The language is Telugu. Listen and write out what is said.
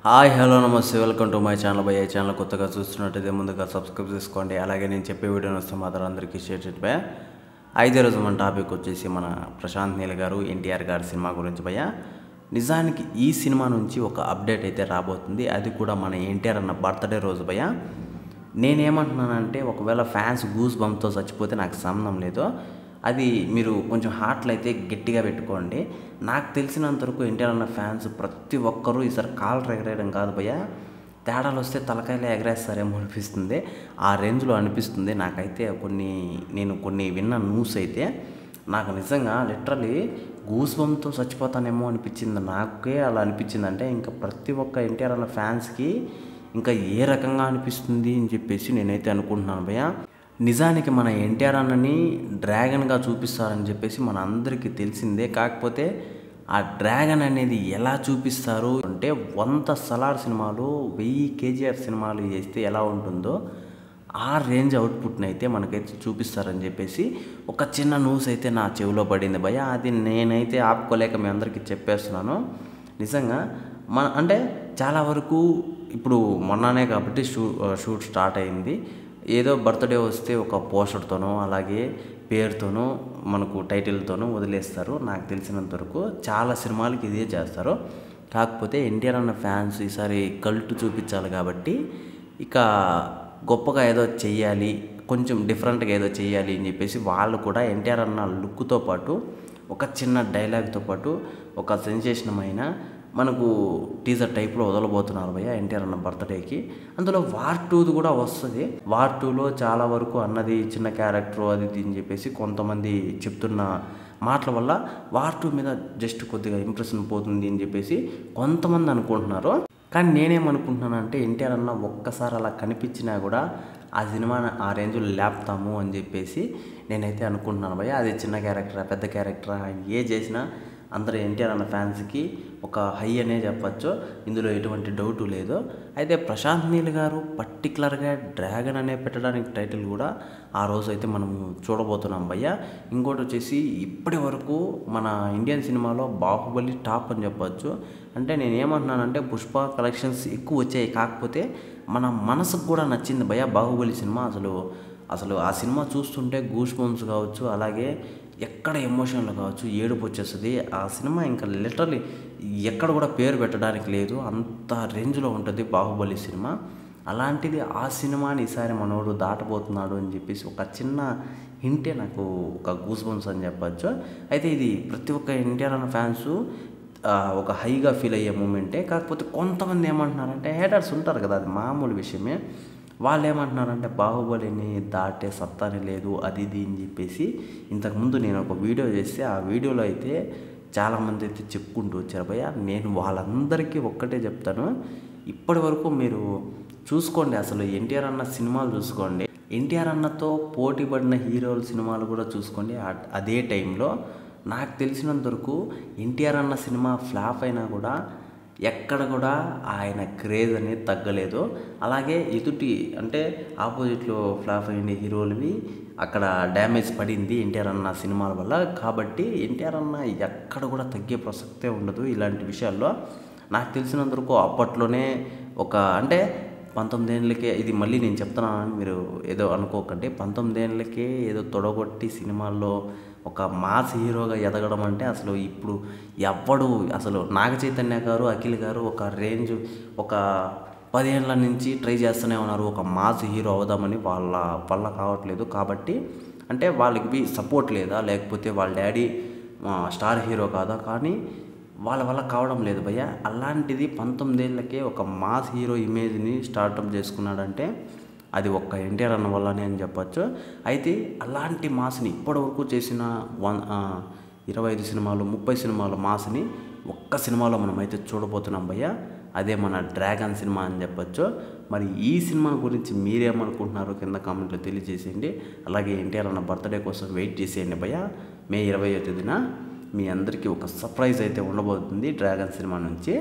హాయ్ హలో నమస్తే వెల్కమ్ టు మై ఛానల్ భయ్య. ఈ ఛానల్ కొత్తగా చూస్తున్నట్టయితే ముందుగా సబ్స్క్రైబ్ చేసుకోండి. అలాగే నేను చెప్పే వీడియోని వస్తే మాత్రం అందరికీ షేర్ చేయండి భయ్య. అయితే రోజు మన టాపిక్ వచ్చేసి మన ప్రశాంత్ నీల్ గారు ఎన్టీఆర్ గారి సినిమా గురించి భయ్య. నిజానికి ఈ సినిమా నుంచి ఒక అప్డేట్ అయితే రాబోతుంది. అది కూడా మన ఎన్టీఆర్ అన్న బర్త్డే రోజు భయ్య. నేనేమంటున్నానంటే ఒకవేళ ఫ్యాన్స్ గూస్ బంప్తో చచ్చిపోతే నాకు సంబంధం లేదు. అది మీరు కొంచెం హార్ట్లు అయితే గట్టిగా పెట్టుకోండి. నాకు తెలిసినంతవరకు ఎన్టీఆర్ అన్న ఫ్యాన్స్ ప్రతి ఒక్కరూ ఈసారి కాళ్ళు ఎగరేయడం కాదు భయ్య, తేడాలు వస్తే తలకాయలే ఎగరేస్తారేమో అనిపిస్తుంది. ఆ రేంజ్లో అనిపిస్తుంది నాకైతే. నేను కొన్ని విన్న న్యూస్ అయితే నాకు నిజంగా లిటరలీ గూస్ బంప్తో చచ్చిపోతానేమో అనిపించింది. నాకే అలా అనిపించిందంటే ఇంకా ప్రతి ఒక్క ఎన్టీఆర్ అన్న ఫ్యాన్స్కి ఇంకా ఏ రకంగా అనిపిస్తుంది అని చెప్పేసి నేనైతే అనుకుంటున్నాను భయ్య. నిజానికి మన ఎన్టీఆర్ అన్నని డ్రాగన్గా చూపిస్తారని చెప్పేసి మన అందరికీ తెలిసిందే. కాకపోతే ఆ డ్రాగన్ అనేది ఎలా చూపిస్తారు అంటే 100 సలార్ సినిమాలు 1000 కేజీఆర్ సినిమాలు చేస్తే ఎలా ఉంటుందో ఆ రేంజ్ అవుట్పుట్ని అయితే మనకైతే చూపిస్తారని చెప్పేసి ఒక చిన్న న్యూస్ అయితే నా చెవిలో పడింది భయ్య. అది నేనైతే ఆపుకోలేక మీ అందరికీ చెప్పేస్తున్నాను. నిజంగా అంటే చాలా వరకు ఇప్పుడు మొన్ననే కాబట్టి షూట్ స్టార్ట్ అయింది. ఏదో బర్త్డే వస్తే ఒక పోస్టర్తోనో అలాగే పేరుతోనో మనకు టైటిల్తోనో వదిలేస్తారు. నాకు తెలిసినంతవరకు చాలా సినిమాలకి ఇదే చేస్తారు. కాకపోతే ఎన్టీఆర్ అన్న ఫ్యాన్స్ ఈసారి కల్ట్ చూపించాలి కాబట్టి ఇక గొప్పగా ఏదో చెయ్యాలి, కొంచెం డిఫరెంట్గా ఏదో చెయ్యాలి అని చెప్పేసి వాళ్ళు కూడా ఎన్టీఆర్ అన్న లుక్తో పాటు ఒక చిన్న డైలాగ్తో పాటు ఒక సెన్సేషనమైన మనకు టీజర్ టైప్లో వదలబోతున్నారు భయ్య ఎన్టీఆర్ అన్న బర్త్డేకి. అందులో వార్ 2 కూడా వస్తుంది. వార్ 2లో చాలా వరకు అన్నది చిన్న క్యారెక్టర్ అది అని చెప్పేసి కొంతమంది చెప్తున్న మాటల వల్ల వార్ 2 మీద జస్ట్ కొద్దిగా ఇంప్రెషన్ పోతుంది అని చెప్పేసి కొంతమంది అనుకుంటున్నారు. కానీ నేనేమనుకుంటున్నానంటే ఎన్టీఆర్ అన్న ఒక్కసారి అలా కనిపించినా కూడా ఆ సినిమాని ఆ రేంజ్లో లేపుతాము అని చెప్పేసి నేనైతే అనుకుంటున్నాను భయ్య. అది చిన్న క్యారెక్టరా పెద్ద క్యారెక్టరా ఏ చేసినా అందరూ ఎన్టీఆర్ అన్న ఫ్యాన్స్కి ఒక హై అనే చెప్పచ్చు. ఇందులో ఎటువంటి డౌటు లేదు. అయితే ప్రశాంత్ నీల్ గారు పర్టికులర్గా డ్రాగన్ అనే పెట్టడానికి టైటిల్ కూడా ఆ రోజు అయితే మనం చూడబోతున్నాం భయ్య. ఇంకోటి వచ్చేసి ఇప్పటి వరకు మన ఇండియన్ సినిమాలో బాహుబలి టాప్ అని చెప్పచ్చు. అంటే నేను ఏమంటున్నానంటే పుష్ప కలెక్షన్స్ ఎక్కువ వచ్చాయి. కాకపోతే మన మనసుకు కూడా నచ్చింది భయ్య బాహుబలి సినిమా. అసలు ఆ సినిమా చూస్తుంటే గూస్ బంప్స్ కావచ్చు, అలాగే ఎక్కడ ఎమోషన్లు కావచ్చు, ఏడుపు వచ్చేస్తుంది. ఆ సినిమా ఇంకా లిటరలీ ఎక్కడ కూడా పేరు పెట్టడానికి లేదు, అంత రేంజ్లో ఉంటుంది బాహుబలి సినిమా. అలాంటిది ఆ సినిమాని ఈసారి మనోడు దాటబోతున్నాడు అని చెప్పేసి ఒక చిన్న హింటే నాకు ఒక గూస్ బంప్స్ అని చెప్పచ్చు. అయితే ఇది ప్రతి ఒక్క ఎన్టీఆర్ అన్న ఫ్యాన్స్ ఒక హైగా ఫీల్ అయ్యే మూమెంటే. కాకపోతే కొంతమంది ఏమంటున్నారంటే హేటర్స్ ఉంటారు కదా, అది మామూలు విషయమే. వాళ్ళు ఏమంటున్నారంటే బాహుబలిని దాటే సత్తానే లేదు అది ఇది అని చెప్పేసి. ఇంతకుముందు నేను ఒక వీడియో చేస్తే ఆ వీడియోలో అయితే చాలామంది అయితే చెప్పుకుంటూ వచ్చారు భయ్య. నేను వాళ్ళందరికీ ఒక్కటే చెప్తాను, ఇప్పటి వరకు మీరు చూసుకోండి, అసలు ఎన్టీఆర్ అన్న సినిమాలు చూసుకోండి, ఎన్టీఆర్ అన్నతో పోటీ పడిన హీరోల సినిమాలు కూడా చూసుకోండి. అదే టైంలో నాకు తెలిసినంతవరకు ఎన్టీఆర్ అన్న సినిమా ఫ్లాప్ అయినా కూడా ఎక్కడ కూడా ఆయన క్రేజ్ అనేది తగ్గలేదు. అలాగే అంటే ఆపోజిట్లో ఫ్లాప్ అయిన హీరోలవి అక్కడ డ్యామేజ్ పడింది ఎన్టీఆర్ అన్న సినిమాల వల్ల. కాబట్టి ఎన్టీఆర్ అన్న ఎక్కడ కూడా తగ్గే ప్రసక్తే ఉండదు ఇలాంటి విషయాల్లో. నాకు తెలిసినంతవరకు అప్పట్లోనే అంటే 19 ఏళ్ళకే, ఇది మళ్ళీ నేను చెప్తున్నానని మీరు ఏదో అనుకోకండి, 19 ఏళ్ళకే ఏదో తొడగొట్టి సినిమాల్లో ఒక మాస్ హీరోగా ఎదగడం అంటే అసలు ఇప్పుడు అసలు నాగ చైతన్య గారు, అఖిల్ గారు ఒక రేంజ్ ఒక 10 ఏళ్ళ నుంచి ట్రై చేస్తూనే ఉన్నారు ఒక మాస్ హీరో అవుదామని. వాళ్ళ వల్ల కావట్లేదు. కాబట్టి అంటే వాళ్ళకి సపోర్ట్ లేదా, లేకపోతే వాళ్ళ డాడీ స్టార్ హీరో కాదా, కానీ వాళ్ళ వల్ల కావడం లేదు భయ్య. అలాంటిది 19 ఏళ్ళకే ఒక మాస్ హీరో ఇమేజ్ని స్టార్టప్ చేసుకున్నాడంటే అది ఒక్క ఎన్టీఆర్ అన్న వల్లనే అని చెప్పచ్చు. అయితే అలాంటి మాస్ని ఇప్పటివరకు చేసిన 25 సినిమాలు 30 సినిమాల మాస్ని ఒక్క సినిమాలో మనమైతే చూడబోతున్నాం భయ్య. అదే మన డ్రాగన్ సినిమా అని చెప్పచ్చు. మరి ఈ సినిమా గురించి మీరేమనుకుంటున్నారో కింద కామెంట్లో తెలియజేసేయండి. అలాగే ఎన్టీఆర్ అన్న బర్త్డే కోసం వెయిట్ చేసేయండి భయ్య. మే 20వ తేదీన మీ అందరికీ ఒక సర్ప్రైజ్ అయితే ఉండబోతుంది డ్రాగన్ సినిమా నుంచి.